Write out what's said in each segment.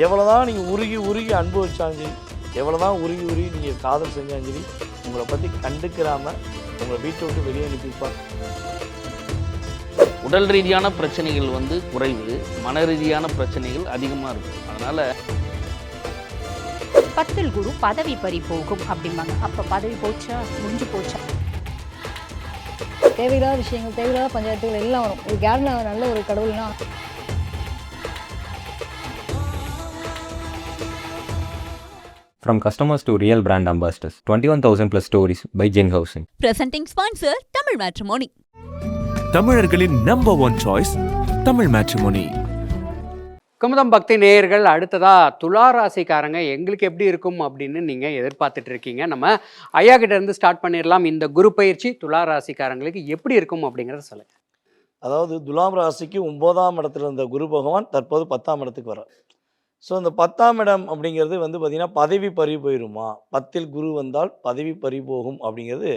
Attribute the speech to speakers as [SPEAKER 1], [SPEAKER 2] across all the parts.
[SPEAKER 1] எவ்வளோதான் நீங்கள் உருகி உருகி அன்பு வச்சாலும் சரி, எவ்வளோதான் உருகி உருகி நீங்கள் காதல் செஞ்சாலும் சரி, உங்களை பற்றி கண்டுக்கிறாமல் உங்களை வீட்டை விட்டு வெளியே அனுப்பிப்பாங்க.
[SPEAKER 2] உடல் ரீதியான பிரச்சனைகள் வந்து குறைவு, மன ரீதியான பிரச்சனைகள் அதிகமாக இருக்கும். அதனால்
[SPEAKER 3] 10ல் குரு பதவி பறி போகும் அப்படிம்பாங்க. அப்போ பதவி போச்சா, முடிஞ்சு போச்சா?
[SPEAKER 4] தேவையில்லாத விஷயங்கள், தேவையில்லாத பஞ்சாயத்துகள் எல்லாம் வரும். இது யாருன்னா நல்ல ஒரு கடவுள்னா
[SPEAKER 5] From customers to real brand ambassadors, 21,000 plus stories by Jin Housing.
[SPEAKER 6] Presenting sponsor Tamil Matrimony.
[SPEAKER 7] தமிழர்களின் number 1 choice Tamil matrimony.
[SPEAKER 8] Kumudam பக்தி நேயர்கள், அடுத்ததா துலா ராசிக்காரங்க எங்களுக்கு எப்படி இருக்கும் அப்படின்னு நீங்கள் எதிர்பார்த்துட்டு இருக்கீங்க. நம்ம ஐயா கிட்ட இருந்து ஸ்டார்ட் பண்ணிடலாம். இந்த குரு பயிற்சி துலா ராசிக்காரங்களுக்கு எப்படி இருக்கும் அப்படிங்கிறத சொல்லுங்க.
[SPEAKER 1] அதாவது துலாம் ராசிக்கு 9ஆம் இடத்துல இருந்த குரு பகவான் தற்போது 10ஆம் இடத்துக்கு வர்றார். ஸோ இந்த 10ஆம் இடம் அப்படிங்கிறது வந்து பார்த்திங்கன்னா பதவி பறி போயிருமா, 10ல் குரு வந்தால் பதவி பறி போகும் அப்படிங்கிறது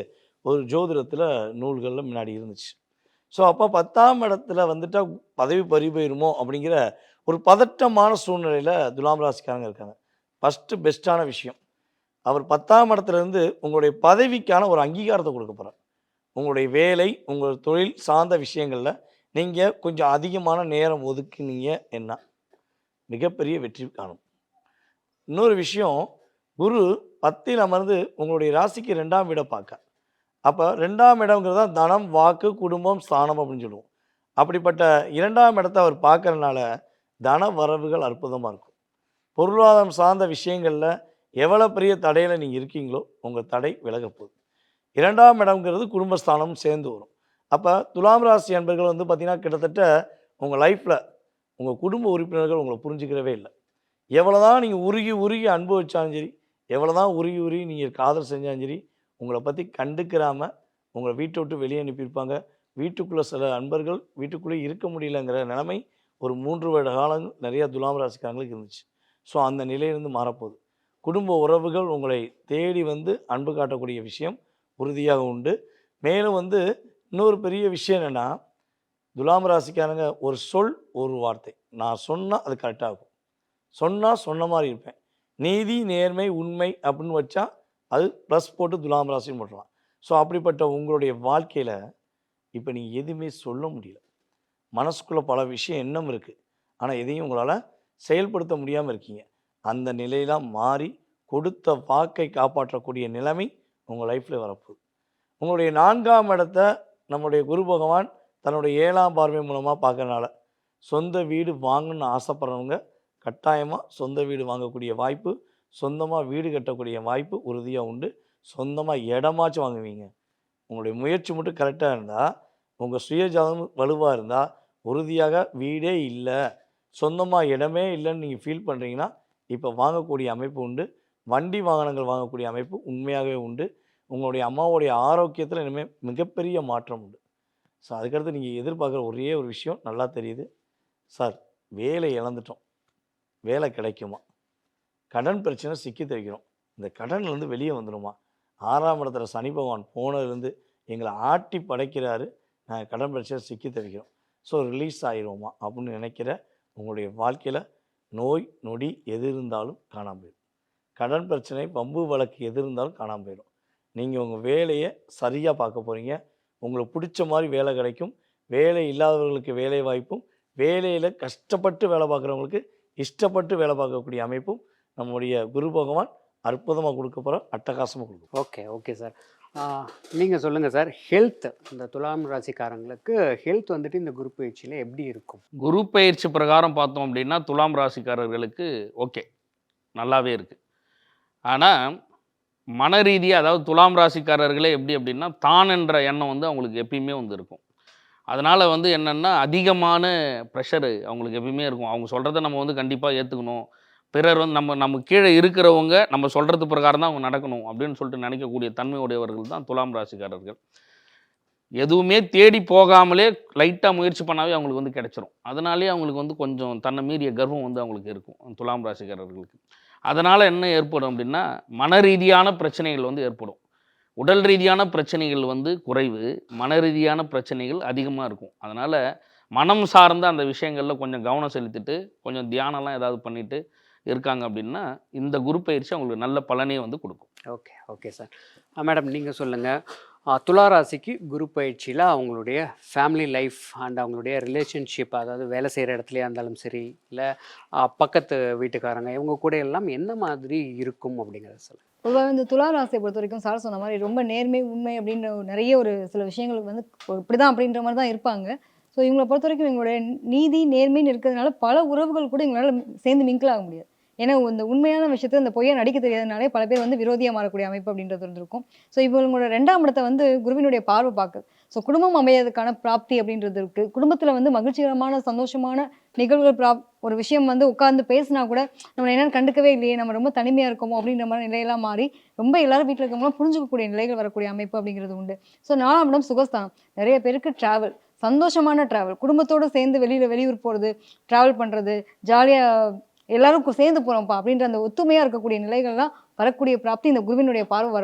[SPEAKER 1] ஒரு ஜோதிடத்தில் நூல்களில் முன்னாடி இருந்துச்சு. ஸோ அப்போ 10ஆம் இடத்துல வந்துட்டால் பதவி பறி போயிருமோ அப்படிங்கிற ஒரு பதட்டமான சூழ்நிலையில் துலாம் ராசிக்காரங்க இருக்காங்க. ஃபஸ்ட்டு பெஸ்ட்டான விஷயம், அவர் 10ஆம் இடத்துலேருந்து உங்களுடைய பதவிக்கான ஒரு அங்கீகாரத்தை கொடுக்க போகிறார். உங்களுடைய வேலை, உங்கள் தொழில் சார்ந்த விஷயங்களில் நீங்கள் கொஞ்சம் அதிகமான நேரம் ஒதுக்குனீங்க என்ன மிகப்பெரிய வெற்றி காணும். இன்னொரு விஷயம், குரு 10ல் அமர்ந்து உங்களுடைய ராசிக்கு 2ஆம் வீடை பார்க்க. அப்போ 2ஆம் இடங்கிறது தான் தனம், வாக்கு, குடும்பம், ஸ்தானம் அப்படின்னு சொல்லுவோம். அப்படிப்பட்ட 2ஆம் இடத்தை அவர் பார்க்கறதுனால தன வரவுகள் அற்புதமாக இருக்கும். பொருளாதாரம் சார்ந்த விஷயங்களில் எவ்வளோ பெரிய தடையில் நீங்கள் இருக்கீங்களோ உங்கள் தடை விலக போகுது. 2ஆம் இடம்ங்கிறது குடும்பஸ்தானமும் சேர்ந்து வரும். அப்போ துலாம் ராசி அன்பர்கள் வந்து பார்த்திங்கன்னா கிட்டத்தட்ட உங்கள் லைஃப்பில் உங்கள் குடும்ப உறுப்பினர்கள் உங்களை புரிஞ்சுக்கிறவே இல்லை. எவ்வளோதான் நீங்கள் உருகி உருகி அன்பு வச்சாலும் சரி, எவ்வளோதான் உருகி உருகி நீங்கள் காதல் செஞ்சாலும் சரி, உங்களை பற்றி கண்டுக்கிறாமல் உங்களை வீட்டை விட்டு வெளியே அனுப்பியிருப்பாங்க. வீட்டுக்குள்ளே சில அன்பர்கள் வீட்டுக்குள்ளே இருக்க முடியலங்கிற நிலைமை ஒரு 3 வருட காலம் நிறையா துலாம் ராசிக்காரங்களுக்கு இருந்துச்சு. ஸோ அந்த நிலையிலிருந்து மாறப்போகுது. குடும்ப உறவுகள் உங்களை தேடி வந்து அன்பு காட்டக்கூடிய விஷயம் உறுதியாக உண்டு. மேலும் வந்து இன்னொரு பெரிய விஷயம் என்னென்னா, துலாம் ராசிக்காரங்க ஒரு சொல் ஒரு வார்த்தை, நான் சொன்னால் அது கரெக்டாக இருக்கும், சொன்னால் சொன்ன மாதிரி இருப்பேன், நீதி நேர்மை உண்மை அப்படின்னு வச்சா அது ப்ளஸ் போட்டு துலாம் ராசின்னு போட்டுடலாம். ஸோ அப்படிப்பட்ட உங்களுடைய வாழ்க்கையில் இப்போ நீங்கள் எதுவுமே சொல்ல முடியல. மனசுக்குள்ளே பல விஷயம் எண்ணம் இருக்குது, ஆனால் எதையும் உங்களால் செயல்படுத்த முடியாமல் இருக்கீங்க. அந்த நிலையெல்லாம் மாறி கொடுத்த வாக்கை காப்பாற்றக்கூடிய நிலைமை உங்கள் லைஃப்பில் வரப்போகுது. உங்களுடைய 4ஆம் இடத்தை நம்முடைய குரு பகவான் தன்னுடைய 7ஆம் பார்வை மூலமாக பார்க்கறனால சொந்த வீடு வாங்கணும்னு ஆசைப்படுறவங்க கட்டாயமாக சொந்த வீடு வாங்கக்கூடிய வாய்ப்பு, சொந்தமாக வீடு கட்டக்கூடிய வாய்ப்பு உறுதியாக உண்டு. சொந்தமாக இடமாச்சும் வாங்குவீங்க. உங்களுடைய முயற்சி மட்டும் கரெக்டாக இருந்தால், உங்கள் சுயஜாதகம் வலுவாக இருந்தால் உறுதியாக வீடே இல்லை, சொந்தமாக இடமே இல்லைன்னு நீங்கள் ஃபீல் பண்ணுறீங்கன்னா இப்போ வாங்கக்கூடிய அமைப்பு உண்டு. வண்டி வாகனங்கள் வாங்கக்கூடிய அமைப்பு உண்மையாகவே உண்டு. உங்களுடைய அம்மாவுடைய ஆரோக்கியத்தில் இனிமேல் மிகப்பெரிய மாற்றம் உண்டு. ஸோ அதுக்கடுத்து நீங்கள் எதிர்பார்க்குற ஒரே ஒரு விஷயம் நல்லா தெரியுது. சார் வேலை இழந்துட்டோம், வேலை கிடைக்குமா, கடன் பிரச்சனை சிக்கி தவிக்கிறோம், இந்த கடன்லேருந்து வெளியே வந்துடுமா, 6ஆம் இடத்துல சனி பகவான் போனதுலேருந்து எங்களை ஆட்டி படைக்கிறாரு, நாங்கள் கடன் பிரச்சனை சிக்கி தவிக்கிறோம், ஸோ ரிலீஸ் ஆகிடுவோமா அப்படின்னு நினைக்கிற உங்களுடைய வாழ்க்கையில் நோய் நொடி எது இருந்தாலும் காணாமல் போயிடும். கடன் பிரச்சனை பம்பு வழக்கு எது இருந்தாலும் காணாமல் போயிடும். நீங்கள் உங்கள் வேலையை சரியாக பார்க்க போகிறீங்க. உங்களுக்கு பிடிச்ச மாதிரி வேலை கிடைக்கும். வேலை இல்லாதவர்களுக்கு வேலை வாய்ப்பும், வேலையில் கஷ்டப்பட்டு வேலை பார்க்குறவங்களுக்கு இஷ்டப்பட்டு வேலை பார்க்கக்கூடிய அமைப்பும் நம்முடைய குரு பகவான் அற்புதமாக கொடுக்க போகிற, அட்டகாசமாக கொடுக்கும்.
[SPEAKER 8] ஓகே சார், நீங்கள் சொல்லுங்கள் சார். ஹெல்த், இந்த துலாம் ராசிக்காரங்களுக்கு ஹெல்த் வந்துட்டு இந்த குரு பயிற்சியில் எப்படி இருக்கும்?
[SPEAKER 2] குரு பயிற்சி பிரகாரம் பார்த்தோம் அப்படின்னா துலாம் ராசிக்காரர்களுக்கு ஓகே, நல்லாவே இருக்குது. ஆனால் மன ரீதியாக, அதாவது துலாம் ராசிக்காரர்களே எப்படி அப்படின்னா தான் என்ற எண்ணம் வந்து அவங்களுக்கு எப்பயுமே வந்து இருக்கும். அதனால் வந்து என்னென்னா அதிகமான ப்ரெஷரு அவங்களுக்கு எப்பயுமே இருக்கும். அவங்க சொல்கிறத நம்ம வந்து கண்டிப்பாக ஏற்றுக்கணும், பிறர் வந்து நம்ம கீழே இருக்கிறவங்க நம்ம சொல்கிறது பிரகாரம் தான் அவங்க நடக்கணும் அப்படின்னு சொல்லிட்டு நினைக்கக்கூடிய தன்மையுடையவர்கள் தான் துலாம் ராசிக்காரர்கள். எதுவுமே தேடி போகாமலே லைட்டாக முயற்சி பண்ணாவே அவங்களுக்கு வந்து கிடைச்சிரும். அதனாலே அவங்களுக்கு வந்து கொஞ்சம் தன்னை மீறிய கர்வம் வந்து அவங்களுக்கு இருக்கும் துலாம் ராசிக்காரர்களுக்கு. அதனால் என்ன ஏற்படும் அப்படின்னா மன ரீதியான பிரச்சனைகள் வந்து ஏற்படும். உடல் ரீதியான பிரச்சனைகள் வந்து குறைவு, மன ரீதியான பிரச்சனைகள் அதிகமாக இருக்கும். அதனால் மனம் சார்ந்த அந்த விஷயங்களில் கொஞ்சம் கவனம் செலுத்திட்டு, கொஞ்சம் தியானம்லாம் ஏதாவது பண்ணிவிட்டு, இருக்காங்க அப்படின்னா இந்த குரு பயிற்சி அவங்களுக்கு நல்ல பலனையே வந்து கொடுக்கும்.
[SPEAKER 8] Okay okay sir. மேடம் நீங்கள் சொல்லுங்கள், துளாராசிக்கு குரு பயிற்சியில் அவங்களுடைய ஃபேமிலி லைஃப் அண்ட் அவங்களுடைய ரிலேஷன்ஷிப், அதாவது வேலை செய்கிற இடத்துலையா இருந்தாலும் சரி, இல்லை பக்கத்து வீட்டுக்காரங்க இவங்க கூட எல்லாம் என்ன மாதிரி இருக்கும் அப்படிங்கிறத சொல்லுங்கள்.
[SPEAKER 4] பொதுவாக இந்த துலா ராசியை பொறுத்த வரைக்கும் சார் சொன்ன மாதிரி ரொம்ப நேர்மை உண்மை அப்படின்ற நிறைய ஒரு சில விஷயங்களுக்கு வந்து இப்படிதான் அப்படின்ற மாதிரி தான் இருப்பாங்க. ஸோ இவங்களை பொறுத்த வரைக்கும் இவங்களுடைய நீதி நேர்மைன்னு இருக்கிறதுனால பல உறவுகள் கூட இவங்களால சேர்ந்து மிங்கிள் ஆக முடியாது. ஏன்னா இந்த உண்மையான விஷயத்தை இந்த பொய்யை நடிக்க தெரியாதனாலே பல பேர் வந்து விரோதியாக மாறக்கூடிய அமைப்பு அப்படின்றது இருந்திருக்கும். ஸோ இவங்களோட 2ஆம் இடத்தை வந்து குருவினுடைய பார்வை பார்க்குது. ஸோ குடும்பம் அமையறதுக்கான பிராப்தி அப்படின்றது இருக்குது. குடும்பத்தில் வந்து மகிழ்ச்சிகரமான சந்தோஷமான நிகழ்வுகள் ஒரு விஷயம் வந்து உட்கார்ந்து பேசினா கூட நம்ம என்னென்னு கண்டுக்கவே இல்லையே, நம்ம ரொம்ப தனிமையாக இருக்கோமோ அப்படின்ற மாதிரி நிலையெல்லாம் மாறி ரொம்ப எல்லாரும் வீட்டில் இருக்கவங்களாம் புரிஞ்சுக்கக்கூடிய நிலைகள் வரக்கூடிய அமைப்பு அப்படிங்கிறது உண்டு. ஸோ 4ஆம் இடம் சுகஸ்தானம். நிறைய பேருக்கு ட்ராவல், சந்தோஷமான ட்ராவல், குடும்பத்தோடு சேர்ந்து வெளியூர் போகிறது, ட்ராவல் பண்ணுறது, ஜாலியாக எல்லாரும் சேர்ந்து போகிறோம்ப்பா அப்படின்ற அந்த ஒத்துமையாக இருக்கக்கூடிய நிலைகள்லாம் வரக்கூடிய பிராப்தி இந்த குருவினுடைய பார்வை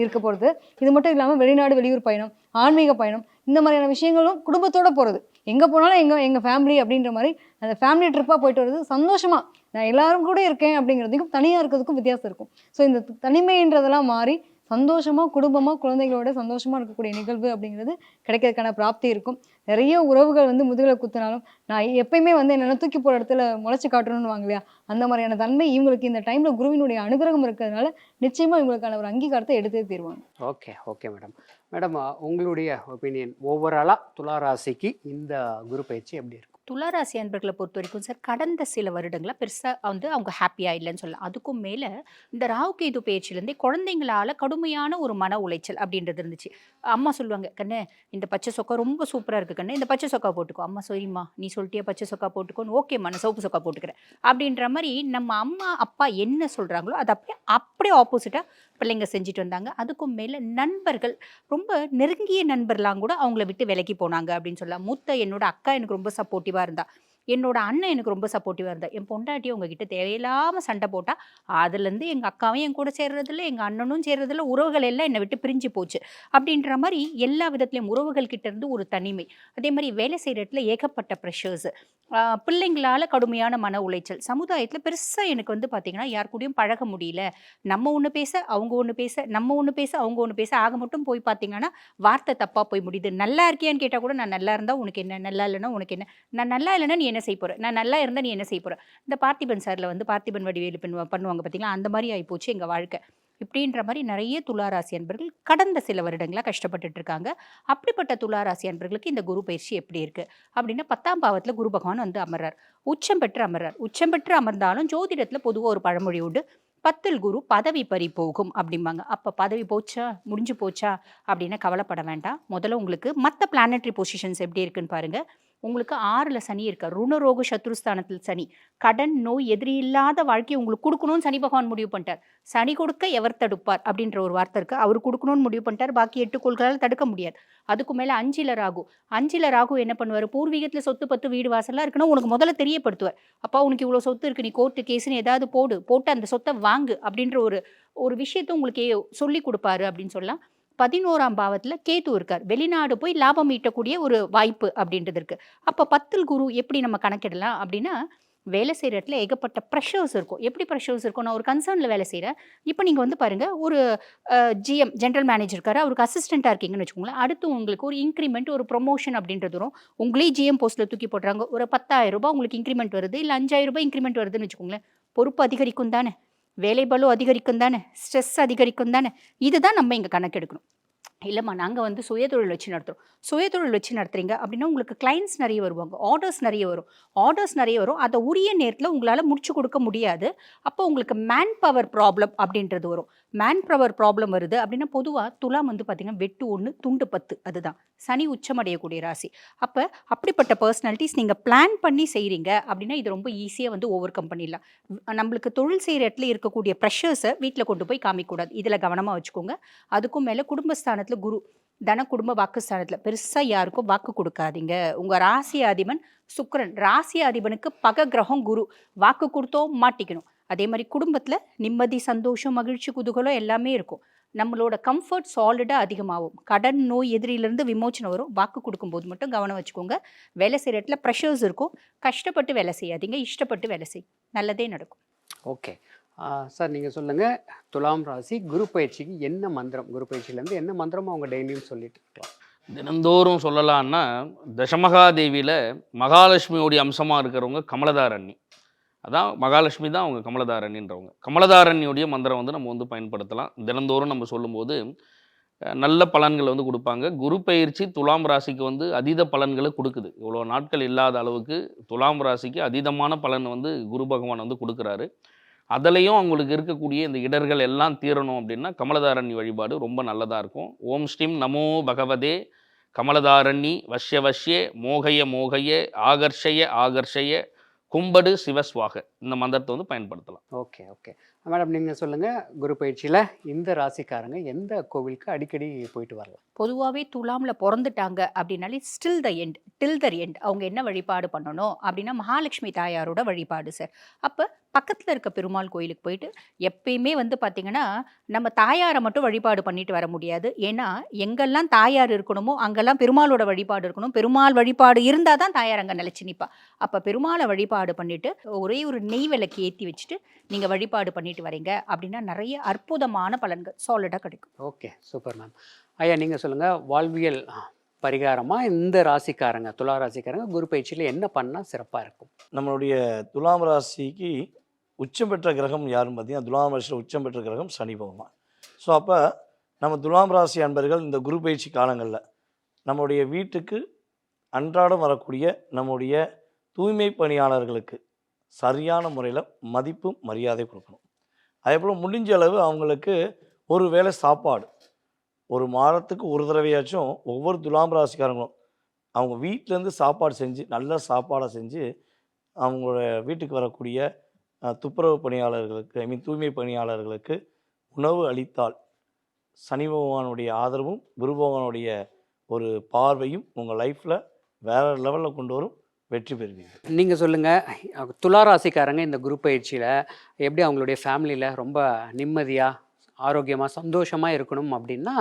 [SPEAKER 4] இருக்க போகிறது. இது மட்டும் இல்லாமல் வெளிநாடு வெளியூர் பயணம், ஆன்மீக பயணம், இந்த மாதிரியான விஷயங்களும் குடும்பத்தோடு போகிறது. எங்கே போனாலும் எங்கள் ஃபேமிலி அப்படின்ற மாதிரி அந்த ஃபேமிலி ட்ரிப்பாக போயிட்டு வருது. சந்தோஷமாக நான் எல்லாரும் கூட இருக்கேன் அப்படிங்கிறதுக்கும் தனியாக இருக்கிறதுக்கும் வித்தியாசம் இருக்கும். ஸோ இந்த தனிமைன்றதெல்லாம் மாறி சந்தோஷமாக குடும்பமாக குழந்தைகளோட சந்தோஷமாக இருக்கக்கூடிய நிகழ்வு அப்படிங்கிறது கிடைக்கிறதுக்கான பிராப்தி இருக்கும். நிறைய உறவுகள் வந்து முதுகில் குத்தினாலும் நான் எப்பயுமே வந்து என்னென்ன தூக்கி போகிற இடத்துல முளைச்சி காட்டணும்னு வாங்கலையா, அந்த மாதிரியான தன்மை இவங்களுக்கு இந்த டைமில் குருவினுடைய அனுகிரகம் இருக்கிறதுனால நிச்சயமாக இவங்களுக்கான ஒரு அங்கீகாரத்தை எடுத்தே தீர்வாங்க.
[SPEAKER 8] Okay okay madam. மேடம் உங்களுடைய ஒப்பீனியன் ஓவராலாக துளாராசிக்கு இந்த குரு பயிற்சி எப்படி இருக்கும்?
[SPEAKER 3] துளாராசி அன்பர்களை பொறுத்த வரைக்கும் சார், கடந்த சில வருடங்களாக பெருசாக வந்து அவங்க ஹாப்பியாக இல்லைன்னு சொல்லலாம். அதுக்கும் மேலே இந்த ராகுகேது பயிற்சியிலேருந்தே குழந்தைங்களால் கடுமையான ஒரு மன உளைச்சல் அப்படின்றது இருந்துச்சு. அம்மா சொல்லுவாங்க, கண்ணு இந்த பச்சை சொக்கா ரொம்ப சூப்பராக இருக்குது கண்ணு, இந்த பச்சை சொக்கா போட்டுக்கோ. அம்மா சரிம்மா நீ சொல்லிட்டியா பச்சை சொக்கா போட்டுக்கோன்னு, ஓகேம்மா நான் சிவப்பு சொக்கா போட்டுக்கிறேன் அப்படின்ற மாதிரி நம்ம அம்மா அப்பா என்ன சொல்கிறாங்களோ அது அப்படியே ஆப்போசிட்டாக பிள்ளைங்க செஞ்சுட்டு வந்தாங்க. அதுக்கும் மேலே நண்பர்கள், ரொம்ப நெருங்கிய நண்பர்லாம் கூட அவங்கள விட்டு விலகி போனாங்க அப்படின்னு சொல்லலாம். மூத்த என்னோட அக்கா எனக்கு ரொம்ப சப்போர்ட்டிவாக இருந்தா, என்னோட அண்ணன் எனக்கு ரொம்ப சப்போர்ட்டிவாக இருந்தா. என் பொண்டாட்டி உங்ககிட்ட தேவையில்லாமல் சண்டை போட்டால் அதுலேருந்து எங்கள் அக்காவும் என் கூட சேர்றதில்ல, எங்கள் அண்ணனும் சேர்றதில்ல, உறவுகள் எல்லாம் என்னை விட்டு பிரிஞ்சு போச்சு அப்படின்ற மாதிரி எல்லா விதத்துலையும் உறவுகள் கிட்ட இருந்து ஒரு தனிமை. அதே மாதிரி வேலை செய்கிற இடத்துல ஏகப்பட்ட ப்ரெஷர்ஸு, பிள்ளைங்களால் கடுமையான மன உளைச்சல், சமுதாயத்தில் பெருசாக எனக்கு வந்து பார்த்திங்கன்னா யார் கூடயும் பழக முடியல. நம்ம ஒன்று பேச அவங்க ஒன்று பேச, நம்ம ஒன்று பேச அவங்க ஒன்று பேச, ஆக மட்டும் போய் பார்த்திங்கன்னா வார்த்தை தப்பாக போய் முடியுது. நல்லா இருக்கியான்னு கேட்டால் கூட நான் நல்லா இருந்தால் உனக்கு என்ன, நல்லா இல்லைன்னா உனக்கு என்ன, நான் நல்லா இல்லைன்னா நீ என்ன செய்ய போகிற, நான் நல்லா இருந்தால் நீ என்ன செய்ய போகிற. இந்த பார்த்திபன் சாரில் வந்து பார்த்திபன் வடிவேலு பண்ணுவாங்க பார்த்திங்களா, அந்த மாதிரி ஆகிப்போச்சு எங்கள் வாழ்க்கை. இப்படின்ற மாதிரி நிறைய துளாராசி அன்பர்கள் கடந்த சில வருடங்களாக கஷ்டப்பட்டுட்டு இருக்காங்க. அப்படிப்பட்ட துளாராசி அன்பர்களுக்கு இந்த குரு பயிற்சி எப்படி இருக்குது அப்படின்னா, 10ஆம் பாவத்தில் குரு பகவான் வந்து அமர்றார், உச்சம் பெற்று அமர்றார். உச்சம் பெற்று அமர்ந்தாலும் ஜோதிடத்தில் பொதுவாக ஒரு பழமொழி உண்டு, 10ல் குரு பதவி பறி போகும் அப்படிம்பாங்க. அப்போ பதவி போச்சா முடிஞ்சு போச்சா அப்படின்னா கவலைப்பட வேண்டாம். முதல்ல உங்களுக்கு மற்ற பிளானட்டரி பொசிஷன்ஸ் எப்படி இருக்குன்னு பாருங்கள். உங்களுக்கு 6ல் சனி இருக்கார், ருணரோக சத்ருஸ்தானத்தில் சனி, கடன் நோய் எதிரி இல்லாத வாழ்க்கையை உங்களுக்கு கொடுக்கணும்னு சனி பகவான் முடிவு பண்ணிட்டார். சனி கொடுக்க எவர் தடுப்பார் அப்படின்ற ஒரு வார்த்தை இருக்குது, அவர் கொடுக்கணும்னு முடிவு பண்ணிட்டார். பாக்கி 8 கோள்களால் தடுக்க முடியாது. அதுக்கு மேலே 5ல் ராகு. 5ல் ராகு என்ன பண்ணுவார், பூர்வீகத்தில் சொத்து பத்து வீடு வாசல்லாம் இருக்குன்னா உனக்கு முதல்ல தெரியப்படுத்துவார். அப்பா உனக்கு இவ்வளோ சொத்து இருக்குது, நீ கோர்ட்டு கேஸுன்னு ஏதாவது போட்டு அந்த சொத்தை வாங்கு அப்படின்ற ஒரு விஷயத்தை உங்களுக்கு சொல்லி கொடுப்பாரு அப்படின்னு சொல்லலாம். 11ஆம் பாவத்தில் கேது இருக்கார், வெளிநாடு போய் லாபம் ஈட்டக்கூடிய ஒரு வாய்ப்பு அப்படின்றது இருக்குது. அப்போ 10ல் குரு எப்படி நம்ம கணக்கிடலாம் அப்படின்னா, வேலை செய்கிற இடத்துல ஏகப்பட்ட ப்ரெஷர்ஸ் இருக்கும். எப்படி ப்ரெஷர்ஸ் இருக்கும், நான் ஒரு கன்சர்னில் வேலை செய்கிறேன். இப்போ நீங்கள் வந்து பாருங்கள், ஒரு ஜிஎம் ஜென்ரல் மேனேஜர் இருக்காரு, அவருக்கு அசிஸ்டண்ட்டாக இருக்கீங்கன்னு வச்சுக்கோங்களேன். அடுத்து உங்களுக்கு ஒரு இன்க்ரிமெண்ட், ஒரு ப்ரொமோஷன் அப்படின்றது வரும். உங்களே ஜிஎம் போஸ்ட்டில் தூக்கி போடுறாங்க, ஒரு 10,000 ரூபாய் உங்களுக்கு இன்க்ரிமெண்ட் வருது, இல்லை 5,000 ரூபாய் இன்க்ரிமெண்ட் வருதுன்னு வச்சுக்கோங்களேன். பொறுப்பு அதிகரிக்கும் தானே, வேலை பளு அதிகரிக்கும் தானே, ஸ்ட்ரெஸ் அதிகரிக்கும் தானே. இதுதான் நம்ம இங்கே கணக்கெடுக்கணும். இல்லைம்மா நாங்கள் வந்து சுயதொழில் வச்சு நடத்துகிறோம். சுயதொழில் வச்சு நடத்துகிறீங்க அப்படின்னா உங்களுக்கு கிளைண்ட்ஸ் நிறைய வருவாங்க, ஆர்டர்ஸ் நிறைய வரும். அதை உரிய நேரத்தில் உங்களால் முடிச்சு கொடுக்க முடியாது. அப்போ உங்களுக்கு மேன் பவர் ப்ராப்ளம் அப்படின்றது வரும். மேன் பவர் ப்ராப்ளம் வருது அப்படின்னா பொதுவாக துலாம் வந்து பார்த்திங்கன்னா வெட்டு 1 துண்டு 10, அதுதான் சனி உச்சமடையக்கூடிய ராசி. அப்போ அப்படிப்பட்ட பர்சனாலிட்டிஸ் நீங்கள் பிளான் பண்ணி செய்கிறீங்க அப்படின்னா இது ரொம்ப ஈஸியாக வந்து ஓவர் கம் பண்ணிடலாம். நம்மளுக்கு தொழில் செய்கிற இடத்துல இருக்கக்கூடிய ப்ரெஷர்ஸை வீட்டில் கொண்டு போய் காமிக்கக்கூடாது, இதில் கவனமாக வச்சுக்கோங்க. அதுக்கும் மேலே குடும்பஸ்தானத்தில் குரு, தன குடும்ப வாக்குஸ்தானத்தில் பெருசாக யாருக்கும் வாக்கு கொடுக்காதீங்க. உங்கள் ராசி அதிபன் சுக்கிரன், ராசி அதிபனுக்கு பக கிரகம் குரு, வாக்கு கொடுத்தோம் மாட்டிக்கணும். அதே மாதிரி குடும்பத்தில் நிம்மதி, சந்தோஷம், மகிழ்ச்சி, குதூகலம் எல்லாமே இருக்கும். நம்மளோட கம்ஃபர்ட் சாலிடாக அதிகமாகும். கடன் நோய் எதிரியிலேருந்து விமோச்சனம் வரும். வாக்கு கொடுக்கும்போது மட்டும் கவனம் வச்சுக்கோங்க. வேலை செய்கிற இடத்துல ப்ரெஷர்ஸ் இருக்கும், கஷ்டப்பட்டு வேலை செய்யாதீங்க, இஷ்டப்பட்டு வேலை செய், நல்லதே நடக்கும்.
[SPEAKER 8] ஓகே சார், நீங்கள் சொல்லுங்கள், துலாம் ராசி குரு பயிற்சிக்கு என்ன மந்திரம், குரு பயிற்சியிலேருந்து என்ன மந்திரம் அவங்க டெய்லியும் சொல்லிட்டு இருக்கலாம்?
[SPEAKER 2] தினந்தோறும் சொல்லலான்னா, தசமகாதேவியில் மகாலட்சுமியோடைய அம்சமாக இருக்கிறவங்க கமலதாரண்ணி. அதான் மகாலட்சுமி தான் அவங்க கமலதாரண்ணின்றவங்க. கமலதாரண்ணியுடைய மந்திரம் வந்து நம்ம வந்து பயன்படுத்தலாம். தினந்தோறும் நம்ம சொல்லும்போது நல்ல பலன்களை வந்து கொடுப்பாங்க. குரு பயிற்சி துலாம் ராசிக்கு வந்து அதீத பலன்களை கொடுக்குது. இவ்வளோ நாட்கள் இல்லாத அளவுக்கு துலாம் ராசிக்கு அதீதமான பலன் வந்து குரு பகவான் வந்து கொடுக்குறாரு. அதுலேயும் அவங்களுக்கு இருக்கக்கூடிய இந்த இடர்கள் எல்லாம் தீரணும் அப்படின்னா கமலதாரண்ய வழிபாடு ரொம்ப நல்லதாக இருக்கும். ஓம் ஸ்ரீம் நமோ பகவதே கமலதாரண்யி வஷ்ய வஷ்யே மோகய மோகய ஆகர்ஷய ஆகர்ஷய கும்படு சிவஸ்வாக இந்த மந்திரத்தை வந்து பயன்படுத்தலாம்.
[SPEAKER 8] ஓகே ஓகே மேடம், நீங்கள் சொல்லுங்கள், குரு பயிற்சியில் இந்த ராசிக்காரங்க எந்த கோவிலுக்கு அடிக்கடி போயிட்டு வரலாம்?
[SPEAKER 3] பொதுவாகவே துலாமில் பிறந்துட்டாங்க அப்படின்னாலே still the end till the end அவங்க என்ன வழிபாடு பண்ணணும் அப்படின்னா மகாலட்சுமி தாயாரோட வழிபாடு சார். அப்போ பக்கத்தில் இருக்க பெருமாள் கோயிலுக்கு போயிட்டு எப்பயுமே வந்து பார்த்திங்கன்னா நம்ம தாயாரை மட்டும் வழிபாடு பண்ணிட்டு வர முடியாது. ஏன்னா எங்கெல்லாம் தாயார் இருக்கணுமோ அங்கெல்லாம் பெருமாளோட வழிபாடு இருக்கணும். பெருமாள் வழிபாடு இருந்தால் தான் தாயார் அங்கே நிலச்சி நிற்பா. அப்போ பெருமாளை வழிபாடு பண்ணிவிட்டு ஒரே ஒரு நெய் விளக்கு ஏற்றி வச்சுட்டு நீங்கள் வழிபாடு பண்ணிட்டு வரீங்க அப்படின்னா நிறைய அற்புதமான பலன்கள் சாலிடாக கிடைக்கும்.
[SPEAKER 8] Okay, super ma'am. ஐயா, நீங்கள் சொல்லுங்கள், வாழ்வியல் பரிகாரமாக இந்த ராசிக்காரங்க துலா ராசிக்காரங்க குரு பயிற்சியில் என்ன பண்ணால் சிறப்பாக இருக்கும்?
[SPEAKER 1] நம்மளுடைய துலாம் ராசிக்கு உச்சம் பெற்ற கிரகம் யாருன்னு பார்த்தீங்கன்னா, துலாம் ராசியில் உச்சம் பெற்ற கிரகம் சனி பகவான். ஸோ அப்போ நம்ம துலாம் ராசி அன்பர்கள் இந்த குரு பயிற்சி காலங்களில் நம்முடைய வீட்டுக்கு அன்றாடம் வரக்கூடிய நம்முடைய தூய்மை பணியாளர்களுக்கு சரியான முறையில் மதிப்பும் மரியாதை கொடுக்கணும். அதே போல் முடிஞ்ச அளவு அவங்களுக்கு ஒரு வேளை சாப்பாடு ஒரு மாதத்துக்கு ஒரு தடவையாச்சும் ஒவ்வொரு துலாம் ராசிக்காரங்களும் அவங்க வீட்டிலேருந்து சாப்பாடு செஞ்சு நல்ல சாப்பாடை செஞ்சு அவங்களோட வீட்டுக்கு வரக்கூடிய துப்புரவு பணியாளர்களுக்கு தூய்மை பணியாளர்களுக்கு உணவு அளித்தால் சனி பகவானுடைய ஆதரவும் குரு பகவானுடைய ஒரு பார்வையும் உங்கள் லைஃப்பில் வேறு லெவலில் கொண்டு வரும், வெற்றி பெறுவீங்க.
[SPEAKER 8] நீங்கள் சொல்லுங்கள், துலா ராசிக்காரங்க இந்த குரு பயிற்சியில் எப்படி அவங்களுடைய ஃபேமிலியில் ரொம்ப நிம்மதியாக ஆரோக்கியமாக சந்தோஷமாக இருக்கணும் அப்படின்னா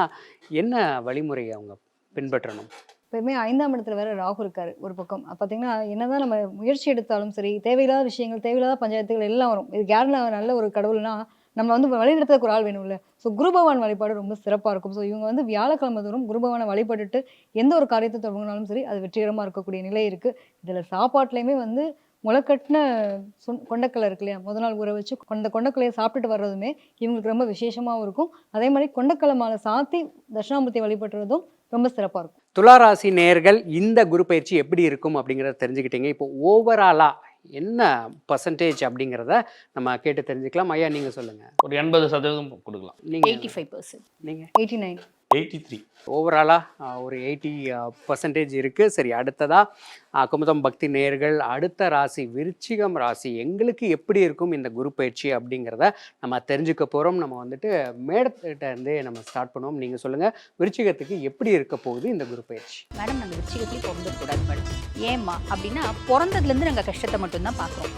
[SPEAKER 8] என்ன வழிமுறையை அவங்க பின்பற்றணும்?
[SPEAKER 4] எப்பயுமே 5ஆம் இடத்துல வேற ராகு இருக்காரு ஒரு பக்கம். பார்த்தீங்கன்னா என்னதான் நம்ம முயற்சி எடுத்தாலும் சரி, தேவையில்லாத விஷயங்கள், தேவையில்லாத பஞ்சாயத்துகள் எல்லாம் வரும். இது யாருன்னா நல்ல ஒரு கடவுள்னா நம்ம வந்து வழிநடத்துறதுக்கு ஒரு ஆள் வேணும்ல. ஸோ குரு பகவான் வழிபாடு ரொம்ப சிறப்பாக இருக்கும். ஸோ இவங்க வந்து வியாழக்கிழமை தோறும் குரு பகவானை வழிபட்டுட்டு எந்த ஒரு காரியத்தை தொடங்கினாலும் சரி அது வெற்றிகரமாக இருக்கக்கூடிய நிலை இருக்குது. இதில் சாப்பாட்லேயுமே வந்து முளைக்கட்டின கொண்டக்கடலை இருக்கு இல்லையா, முதல் நாள் ஊற வச்சு கொண்டக்கடலையை சாப்பிட்டுட்டு வர்றதுமே இவங்களுக்கு ரொம்ப விசேஷமாகவும் இருக்கும். அதே மாதிரி கொண்டக்கடலை மாலை சாத்தி தட்சிணாமூர்த்தி வழிபட்டுறதும் ரொம்ப சிறப்பாக இருக்கும்.
[SPEAKER 8] துலா ராசி நேயர்கள் இந்த குரு பயிற்சி எப்படி இருக்கும் அப்படிங்கிறத தெரிஞ்சுக்கிட்டீங்க. இப்போ ஓவராலாக என்ன பர்சன்டேஜ் அப்படிங்கிறத நம்ம கேட்டு தெரிஞ்சுக்கலாம். ஐயா, நீங்கள் சொல்லுங்கள்.
[SPEAKER 2] ஒரு 80% கொடுக்கலாம்.
[SPEAKER 8] நீங்கள்
[SPEAKER 3] 85%.
[SPEAKER 8] நீங்கள்
[SPEAKER 4] 89.
[SPEAKER 1] 83.
[SPEAKER 8] ஓவராலாக ஒரு 80% இருக்குது. சரி, அடுத்ததாக குமுதம் பக்தி நேயர்கள் அடுத்த ராசி விருச்சிகம் ராசி எங்களுக்கு எப்படி இருக்கும் இந்த குரு பயிற்சி அப்படிங்கிறத நம்ம தெரிஞ்சுக்க போகிறோம். நம்ம வந்துட்டு மேடத்திட்ட இருந்தே நம்ம ஸ்டார்ட் பண்ணுவோம். நீங்கள் சொல்லுங்கள், விருச்சிகத்துக்கு எப்படி இருக்க போகுது இந்த குரு பயிற்சி?
[SPEAKER 3] மேடம் நாங்கள் விருச்சிகத்துலேயும் பிறந்துடக்கூடாது மேடம். ஏம்மா அப்படின்னா பிறந்ததுலேருந்து நாங்கள் கஷ்டத்தை மட்டும்தான் பார்க்குறோம்.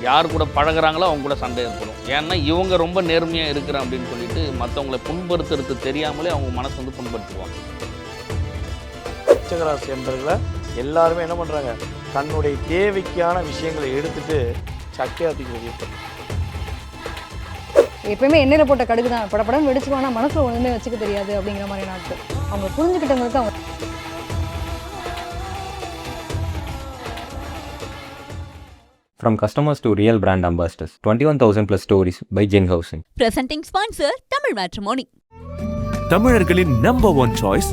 [SPEAKER 2] யார் கூட பழகுறாங்களோ அவங்க கூட சண்டை ஏற்படும். ஏன்னா இவங்க ரொம்ப நேர்மையாக இருக்கிறேன் அப்படின்னு சொல்லிட்டு மற்றவங்களை புண்படுத்துறது தெரியாமலே அவங்க மனசு வந்து புண்படுத்துவாங்க.
[SPEAKER 1] உச்சகராசி என்பர்களை எல்லாருமே என்ன பண்ணுறாங்க, தன்னுடைய தேவைக்கான விஷயங்களை எடுத்துட்டு சக்கையாத்திக்கு வெளியே
[SPEAKER 4] எப்பயுமே எண்ணெயில் போட்ட கடுகு தான் படப்படம் வெடிச்சுவானா மனசில் ஒன்றுமே வச்சுக்க தெரியாது அப்படிங்கிற மாதிரி நாட்கள். அவங்க புரிஞ்சுக்கிட்டவங்களுக்கு அவங்க
[SPEAKER 5] From customers to real brand ambassadors, 21,000 plus stories by Jin Housing.
[SPEAKER 6] Presenting sponsor Tamil Matrimony.
[SPEAKER 7] தமிழர்களின் number one choice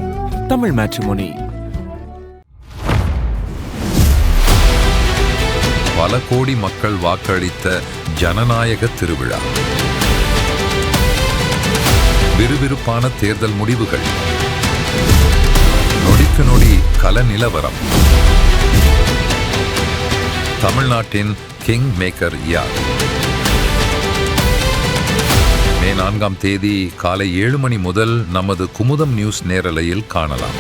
[SPEAKER 7] Tamil matrimony.
[SPEAKER 9] பல கோடி மக்கள் வாக்களித்த ஜனநாயக திருவிழா, விறுவிறுப்பான தேர்தல் முடிவுகள், நொடிக்கு நொடி கள நிலவரம். தமிழ்நாட்டின் கிங் மேக்கர் யார்? மே 4ஆம் தேதி காலை 7 மணி முதல் நமது குமுதம் நியூஸ் நேரலையில் காணலாம்.